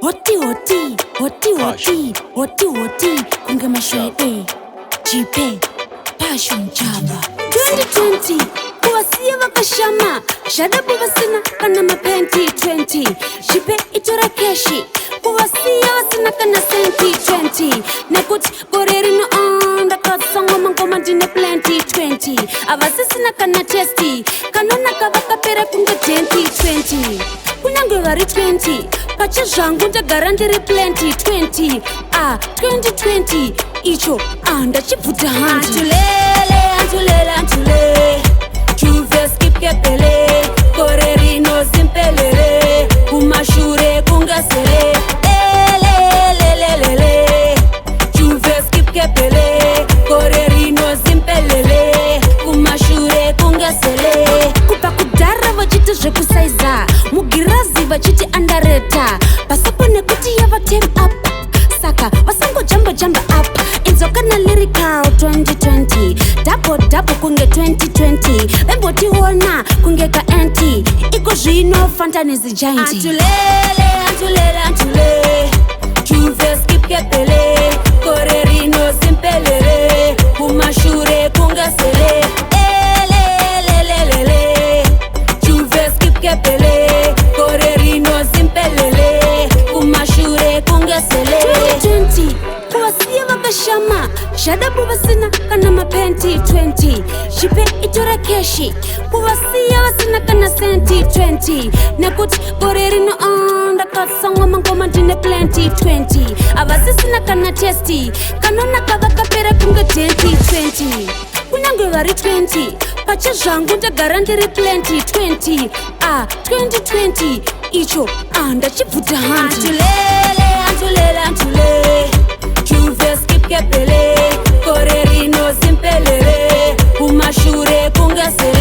Hoti hoti, hoti hoti, hoti hoti, kunge mashwede, jipe, passion java. 2020, kuwasiya wakashama, shadabu wasina kana mapenti 20. Jipe itora keshi, kuwasiya wasina kana senti 20. Nekuti goreri no onda katsongo mangoma dine plenty 20. Avasisina kana testi, kanona kavaka pera kunge 2020. Kunyange vari 20, pacha zvangu ndagara ndiri plenty 20. 2020, icho ndachibvuta handi. Antulele, antulele, juve skip kepele, kore rino simpelele, kumashure kungasele. Lelelelele, juve skip kepele, kore rino simpelele, kumashure kungasele. Kupa kudara vachiti zvekusaiza, mugirazi vachiti andareta, pasapo nekuti yava team up, saka vasango jamba up. Inzoka na lyrical 2020, double kunge 2020, vembotiona kunge ka anti, iko zvino fantanizi giant. Antulele, juve skip kepele, kore rino simpelele, kumashure kungasele. Lelelelele, juve skip kepele, kore rino simpelele, kumashure kungasele. 2020, kuwasiya vakashama, shadabu vasina kana mapenti 20. Jipe itora keshi, kuwasiya vasina kana senti 20. Nekuti gore rino onda katsongo mangoma dine plenty 20. Avasisina kana testi, kanona kavaka pera kunge 2020. Kunyange vari 20, pacha zvangu ndagara ndiri plenty 20. 2020, icho ndachibvuta handi. Antulele, juve skip kepele, kore rino simpelele, kumashure kungasele.